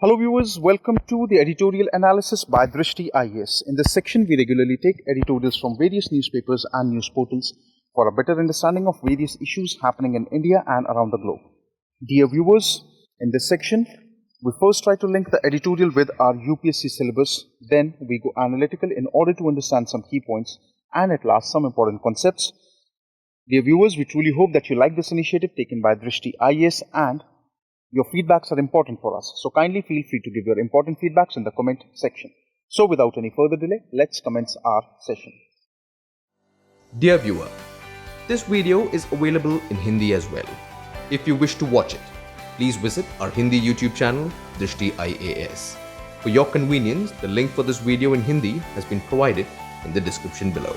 Hello viewers, welcome to the Editorial Analysis by Dristhi IAS. In this section, we regularly take editorials from various newspapers and news portals for a better understanding of various issues happening in India and around the globe. Dear viewers, in this section, we first try to link the editorial with our UPSC syllabus, then we go analytical in order to understand some key points and at last some important concepts. Dear viewers, we truly hope that you like this initiative taken by Drishti IAS and your feedbacks are important for us, so kindly feel free to give your important feedbacks in the comment section. So without any further delay, let's commence our session. Dear viewer, this video is available in Hindi as well. If you wish to watch it, please visit our Hindi YouTube channel, Dristhi IAS. For your convenience, the link for this video in Hindi has been provided in the description below.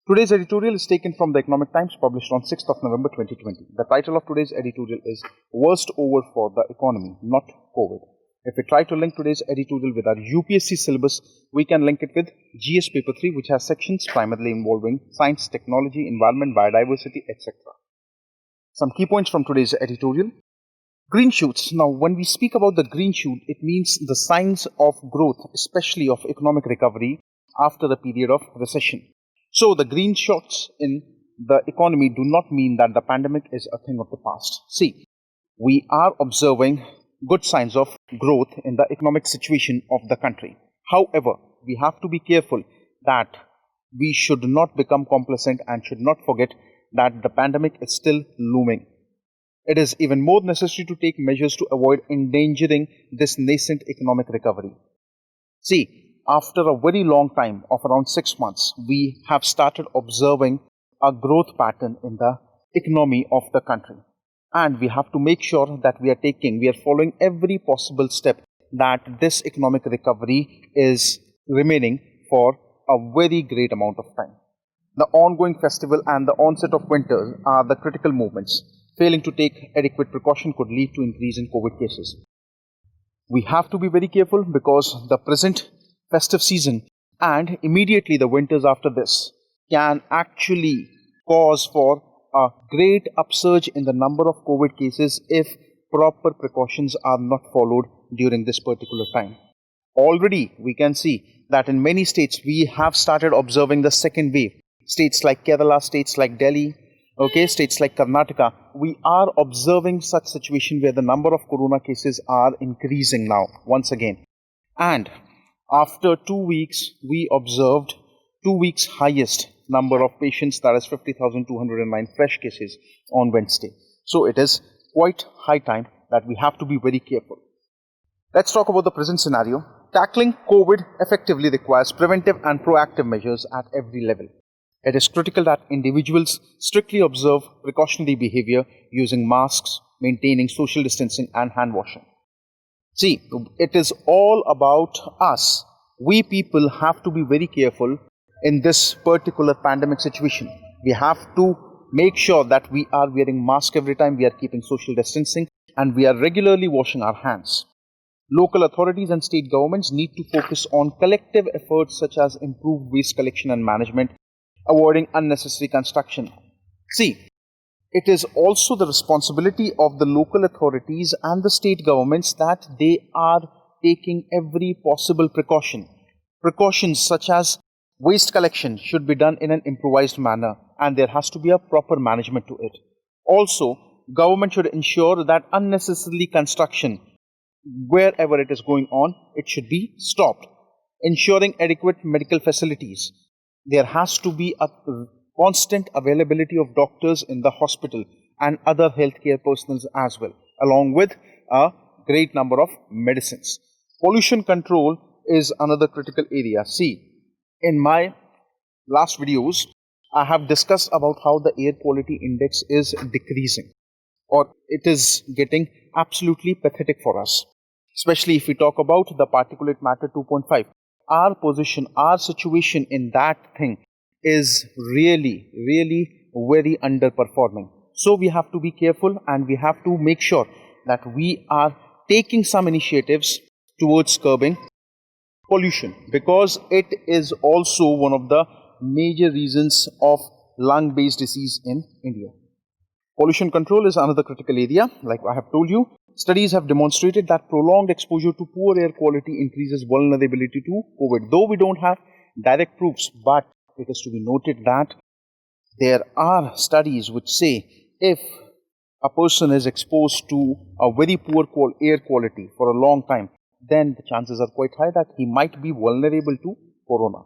Today's editorial is taken from the Economic Times, published on 6th of November 2020. The title of today's editorial is Worst Over for the Economy, Not COVID. If we try to link today's editorial with our UPSC syllabus, we can link it with GS Paper 3, which has sections primarily involving science, technology, environment, biodiversity, etc. Some key points from today's editorial. Green shoots. Now, when we speak about the green shoot, it means the signs of growth, especially of economic recovery after the period of recession. So, the green shoots in the economy do not mean that the pandemic is a thing of the past. See, we are observing good signs of growth in the economic situation of the country. However, we have to be careful that we should not become complacent and should not forget that the pandemic is still looming. It is even more necessary to take measures to avoid endangering this nascent economic recovery. See, after a very long time of around 6 months, we have started observing a growth pattern in the economy of the country. And we have to make sure that we are following every possible step that this economic recovery is remaining for a very great amount of time. The ongoing festival and the onset of winter are the critical moments. Failing to take adequate precaution could lead to increase in COVID cases. We have to be very careful because the present festive season and immediately the winters after this can actually cause for a great upsurge in the number of COVID cases if proper precautions are not followed during this particular time. Already we can see that in many states we have started observing the second wave. States like Kerala, states like Delhi, states like Karnataka, we are observing such situation where the number of corona cases are increasing now once again. And after 2 weeks, we observed 2 weeks highest number of patients, that is 50,209 fresh cases on Wednesday. So it is quite high time that we have to be very careful. Let's talk about the present scenario. Tackling COVID effectively requires preventive and proactive measures at every level. It is critical that individuals strictly observe precautionary behavior using masks, maintaining social distancing and hand washing. See, it is all about us. We people have to be very careful in this particular pandemic situation. We have to make sure that we are wearing masks every time, we are keeping social distancing, and we are regularly washing our hands. Local authorities and state governments need to focus on collective efforts such as improved waste collection and management, avoiding unnecessary construction. See, it is also the responsibility of the local authorities and the state governments that they are taking every possible precaution. Precautions such as waste collection should be done in an improvised manner and there has to be a proper management to it. Also, government should ensure that unnecessarily construction, wherever it is going on, it should be stopped. Ensuring adequate medical facilities. There has to be a constant availability of doctors in the hospital and other healthcare personnel as well, along with a great number of medicines. Pollution control is another critical area. See, in my last videos, I have discussed about how the air quality index is decreasing, or it is getting absolutely pathetic for us, especially if we talk about the particulate matter 2.5. Our position, our situation in that thing is really very underperforming. So we have to be careful and we have to make sure that we are taking some initiatives towards curbing pollution, because it is also one of the major reasons of lung-based disease in India. Pollution control is another critical area. Like I have told you, studies have demonstrated that prolonged exposure to poor air quality increases vulnerability to COVID. Though we don't have direct proofs, but it is to be noted that there are studies which say if a person is exposed to a very poor air quality for a long time, then the chances are quite high that he might be vulnerable to corona.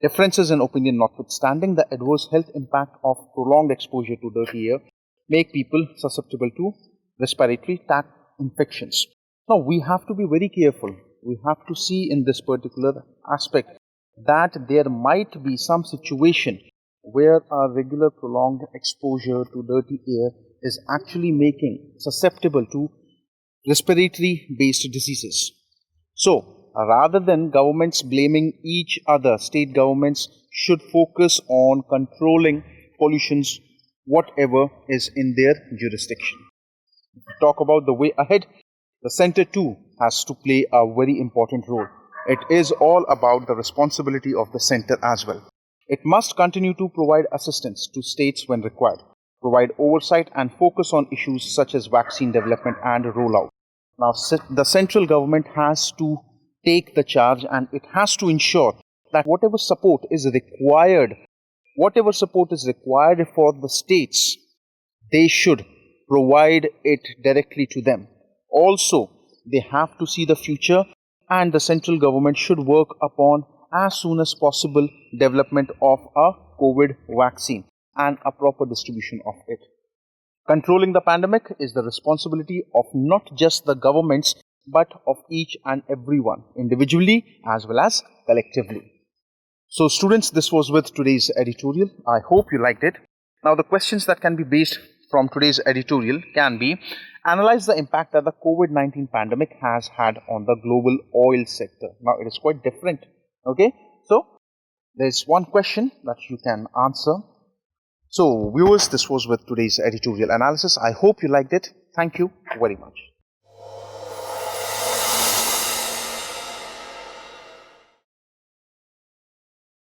Differences in opinion notwithstanding, the adverse health impact of prolonged exposure to dirty air make people susceptible to respiratory tract infections. Now, we have to be very careful. We have to see in this particular aspect that there might be some situation where a regular prolonged exposure to dirty air is actually making susceptible to respiratory based diseases. So, rather than governments blaming each other, state governments should focus on controlling pollutions, whatever is in their jurisdiction. If we talk about the way ahead, the center too has to play a very important role. It is all about the responsibility of the center as well. It must continue to provide assistance to states when required, provide oversight and focus on issues such as vaccine development and rollout. Now, the central government has to take the charge and it has to ensure that whatever support is required for the states, they should provide it directly to them. Also, they have to see the future and the central government should work upon as soon as possible development of a COVID vaccine and a proper distribution of it. Controlling the pandemic is the responsibility of not just the governments but of each and everyone, individually as well as collectively. So students, this was with today's editorial. I hope you liked it. Now the questions that can be based from today's editorial can be: analyze the impact that the COVID-19 pandemic has had on the global oil sector. Now it is quite different. Okay, so there's one question that you can answer. So viewers, this was with today's editorial analysis. I hope you liked it. Thank you very much.